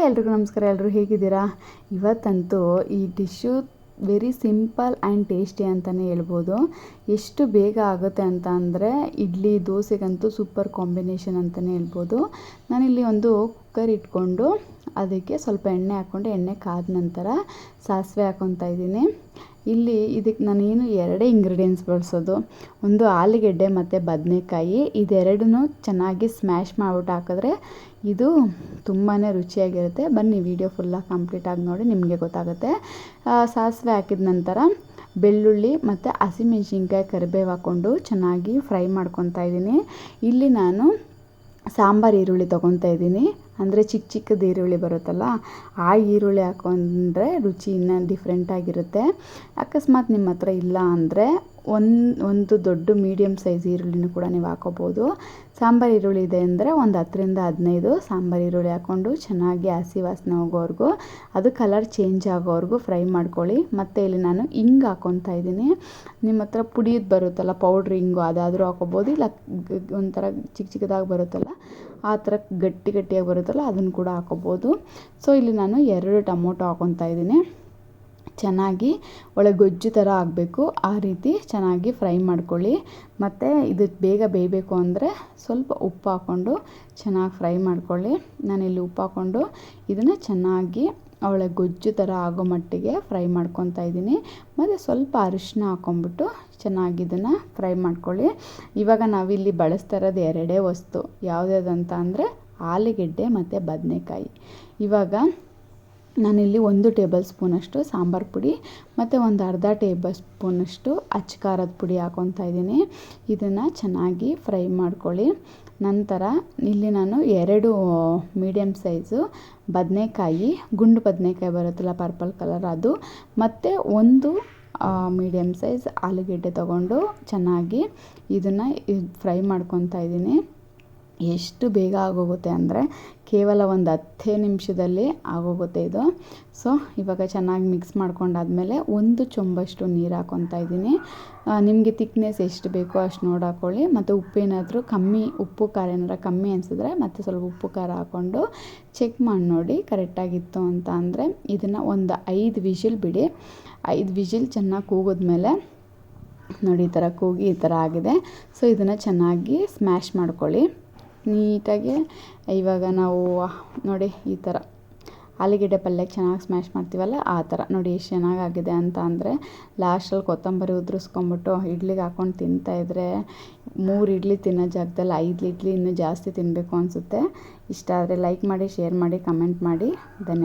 ಎಲ್ರಿಗೂ ನಮಸ್ಕಾರ. ಎಲ್ಲರೂ ಹೇಗಿದ್ದೀರಾ? ಇವತ್ತಂತೂ ಈ dish very simple and tasty ಅಂತಲೇ ಹೇಳ್ಬೋದು. ಎಷ್ಟು ಬೇಗ ಆಗುತ್ತೆ ಅಂತ ಅಂದರೆ ಇಡ್ಲಿ ದೋಸೆಗಂತೂ ಸೂಪರ್ ಕಾಂಬಿನೇಷನ್ ಅಂತಲೇ ಹೇಳ್ಬೋದು. ನಾನಿಲ್ಲಿ ಒಂದು ಕುಕ್ಕರ್ ಇಟ್ಕೊಂಡು ಅದಕ್ಕೆ ಸ್ವಲ್ಪ ಎಣ್ಣೆ ಹಾಕ್ಕೊಂಡು ಎಣ್ಣೆ ಕಾದ ನಂತರ ಸಾಸಿವೆ ಹಾಕ್ಕೊತಾ ಇದ್ದೀನಿ. ಇಲ್ಲಿ ಇದಕ್ಕೆ ನಾನೇನು ಎರಡೇ ಇಂಗ್ರೀಡಿಯೆಂಟ್ಸ್ ಬಳಸೋದು, ಒಂದು ಆಲೂಗೆಡ್ಡೆ ಮತ್ತು ಬದನೆಕಾಯಿ. ಇದೆರಡನ್ನೂ ಚೆನ್ನಾಗಿ ಸ್ಮ್ಯಾಶ್ ಮಾಡಿಬಿಟ್ಟು ಹಾಕಿದ್ರೆ ಇದು ತುಂಬಾ ರುಚಿಯಾಗಿರುತ್ತೆ. ಬನ್ನಿ ವಿಡಿಯೋ ಫುಲ್ಲಾಗಿ ಕಂಪ್ಲೀಟಾಗಿ ನೋಡಿ, ನಿಮಗೆ ಗೊತ್ತಾಗುತ್ತೆ. ಸಾಸಿವೆ ಹಾಕಿದ ನಂತರ ಬೆಳ್ಳುಳ್ಳಿ ಮತ್ತು ಹಸಿಮೆಣ್ಸಿನ್ಕಾಯಿ ಕರಿಬೇವು ಹಾಕ್ಕೊಂಡು ಚೆನ್ನಾಗಿ ಫ್ರೈ ಮಾಡ್ಕೊತಾ ಇದ್ದೀನಿ. ಇಲ್ಲಿ ನಾನು ಸಾಂಬಾರು ಈರುಳ್ಳಿ ತೊಗೊತಾ ಇದ್ದೀನಿ. ಅಂದರೆ ಚಿಕ್ಕ ಚಿಕ್ಕದು ಈರುಳ್ಳಿ ಬರುತ್ತಲ್ಲ, ಆ ಈರುಳ್ಳಿ ಹಾಕ್ಕೊಂಡ್ರೆ ರುಚಿ ಇನ್ನೂ ಡಿಫ್ರೆಂಟಾಗಿರುತ್ತೆ. ಅಕಸ್ಮಾತ್ ನಿಮ್ಮ ಹತ್ರ ಇಲ್ಲ ಅಂದರೆ ಒಂದು ದೊಡ್ಡ ಮೀಡಿಯಮ್ ಸೈಜ್ ಈರುಳ್ಳಿನೂ ಕೂಡ ನೀವು ಹಾಕೋಬೋದು. ಸಾಂಬಾರು ಈರುಳ್ಳಿ ಇದೆ ಅಂದರೆ ಒಂದು 10ರಿಂದ 15 ಸಾಂಬಾರು ಈರುಳ್ಳಿ ಹಾಕ್ಕೊಂಡು ಚೆನ್ನಾಗಿ ಹಸಿ ವಾಸನೆ ಹೋಗೋವರೆಗೂ, ಅದು ಕಲರ್ ಚೇಂಜ್ ಆಗೋವರೆಗೂ ಫ್ರೈ ಮಾಡ್ಕೊಳ್ಳಿ. ಮತ್ತು ಇಲ್ಲಿ ನಾನು ಹಿಂಗೆ ಹಾಕ್ಕೊತಾ ಇದ್ದೀನಿ. ನಿಮ್ಮ ಹತ್ರ ಪುಡಿಯೋದು ಬರುತ್ತಲ್ಲ, ಪೌಡ್ರ್ ಹಿಂಗು, ಅದಾದರೂ ಹಾಕೋಬೋದು. ಇಲ್ಲ ಒಂಥರ ಚಿಕ್ಕ ಚಿಕ್ಕದಾಗಿ ಬರುತ್ತಲ್ಲ, ಆ ಥರ ಗಟ್ಟಿಯಾಗಿ ಬರುತ್ತಲ್ಲ, ಅದನ್ನು ಕೂಡ ಹಾಕೋಬೋದು. ಸೊ ಇಲ್ಲಿ ನಾನು 2 ಟೊಮೊಟೊ ಹಾಕ್ಕೊತಾ ಇದ್ದೀನಿ. ಚೆನ್ನಾಗಿ ಒಳ್ಳೆ ಗೊಜ್ಜು ಥರ ಆಗಬೇಕು, ಆ ರೀತಿ ಚೆನ್ನಾಗಿ ಫ್ರೈ ಮಾಡ್ಕೊಳ್ಳಿ. ಮತ್ತು ಇದು ಬೇಗ ಬೇಯಬೇಕು ಅಂದರೆ ಸ್ವಲ್ಪ ಉಪ್ಪು ಹಾಕ್ಕೊಂಡು ಚೆನ್ನಾಗಿ ಫ್ರೈ ಮಾಡ್ಕೊಳ್ಳಿ. ನಾನಿಲ್ಲಿ ಉಪ್ಪು ಹಾಕ್ಕೊಂಡು ಇದನ್ನು ಚೆನ್ನಾಗಿ ಒಳ್ಳೆ ಗೊಜ್ಜು ಥರ ಆಗೋ ಮಟ್ಟಿಗೆ ಫ್ರೈ ಮಾಡ್ಕೊತಾ ಇದ್ದೀನಿ. ಮತ್ತು ಸ್ವಲ್ಪ ಅರಿಶಿನ ಹಾಕ್ಕೊಂಬಿಟ್ಟು ಚೆನ್ನಾಗಿ ಇದನ್ನು ಫ್ರೈ ಮಾಡ್ಕೊಳ್ಳಿ. ಇವಾಗ ನಾವಿಲ್ಲಿ ಬಳಸ್ತಾ ಇರೋದು ಎರಡೇ ವಸ್ತು, ಯಾವುದ್ಯಾವುದಂತ ಅಂದರೆ ಆಲೂಗೆಡ್ಡೆ ಮತ್ತು ಬದನೆಕಾಯಿ. ಇವಾಗ ನಾನಿಲ್ಲಿ 1 ಟೇಬಲ್ ಸ್ಪೂನಷ್ಟು ಸಾಂಬಾರು ಪುಡಿ ಮತ್ತು ಒಂದು ಅರ್ಧ ಟೇಬಲ್ ಸ್ಪೂನಷ್ಟು ಅಚ್ಚ ಖಾರದ ಪುಡಿ ಹಾಕ್ಕೊತಾ ಇದ್ದೀನಿ. ಇದನ್ನು ಚೆನ್ನಾಗಿ ಫ್ರೈ ಮಾಡ್ಕೊಳ್ಳಿ. ನಂತರ ಇಲ್ಲಿ ನಾನು 2 ಮೀಡಿಯಮ್ ಸೈಜು ಬದನೆಕಾಯಿ, ಗುಂಡು ಬದನೆಕಾಯಿ ಬರುತ್ತಲ್ಲ ಪರ್ಪಲ್ ಕಲರ್, ಅದು ಮತ್ತು 1 ಮೀಡಿಯಮ್ ಸೈಜ್ ಆಲೂಗೆಡ್ಡೆ ತೊಗೊಂಡು ಚೆನ್ನಾಗಿ ಇದನ್ನು ಫ್ರೈ ಮಾಡ್ಕೊತಾ ಇದ್ದೀನಿ. ಎಷ್ಟು ಬೇಗ ಆಗೋಗುತ್ತೆ ಅಂದರೆ ಕೇವಲ ಒಂದು 10 ನಿಮಿಷದಲ್ಲಿ ಆಗೋಗುತ್ತೆ ಇದು. ಸೊ ಇವಾಗ ಚೆನ್ನಾಗಿ ಮಿಕ್ಸ್ ಮಾಡ್ಕೊಂಡಾದ್ಮೇಲೆ 1 ಚೊಂಬಷ್ಟು ನೀರು ಹಾಕ್ಕೊತಾ ಇದ್ದೀನಿ. ನಿಮಗೆ ತಿಕ್ನೆಸ್ ಎಷ್ಟು ಬೇಕೋ ಅಷ್ಟು ನೋಡಿ ಹಾಕ್ಕೊಳ್ಳಿ. ಮತ್ತು ಉಪ್ಪೇನಾದರೂ ಉಪ್ಪು ಖಾರ ಏನಾರ ಕಮ್ಮಿ ಅನಿಸಿದ್ರೆ ಮತ್ತು ಸ್ವಲ್ಪ ಉಪ್ಪು ಖಾರ ಹಾಕ್ಕೊಂಡು ಚೆಕ್ ಮಾಡಿ ನೋಡಿ ಕರೆಕ್ಟಾಗಿತ್ತು ಅಂತ ಅಂದರೆ ಇದನ್ನು ಒಂದು 5 ವಿಷಿಲ್ ಬಿಡಿ. 5 ವಿಷಿಲ್ ಚೆನ್ನಾಗಿ ಕೂಗಿದ್ಮೇಲೆ ನೋಡಿ, ಈ ಥರ ಕೂಗಿ ಈ ಥರ ಆಗಿದೆ. ಸೊ ಇದನ್ನು ಚೆನ್ನಾಗಿ ಸ್ಮ್ಯಾಶ್ ಮಾಡ್ಕೊಳ್ಳಿ ನೀಟಾಗಿ. ಇವಾಗ ನಾವು ನೋಡಿ ಈ ಥರ ಆಲೂಗೆಡ್ಡೆ ಪಲ್ಯಕ್ಕೆ ಚೆನ್ನಾಗಿ ಸ್ಮ್ಯಾಶ್ ಮಾಡ್ತೀವಲ್ಲ, ಆ ಥರ ನೋಡಿ ಎಷ್ಟು ಚೆನ್ನಾಗಾಗಿದೆ ಅಂತ ಅಂದರೆ ಲಾಸ್ಟಲ್ಲಿ ಕೊತ್ತಂಬರಿ ಉದುರಿಸ್ಕೊಂಬಿಟ್ಟು ಇಡ್ಲಿಗೆ ಹಾಕ್ಕೊಂಡು ತಿಂತಾಯಿದ್ರೆ 3 ಇಡ್ಲಿ ತಿನ್ನೋ ಜಾಗದಲ್ಲಿ 5 ಇಡ್ಲಿ ಇನ್ನೂ ಜಾಸ್ತಿ ತಿನ್ನಬೇಕು ಅನಿಸುತ್ತೆ. ಇಷ್ಟ ಆದರೆ ಲೈಕ್ ಮಾಡಿ, ಶೇರ್ ಮಾಡಿ, ಕಮೆಂಟ್ ಮಾಡಿ. ಧನ್ಯವಾದ.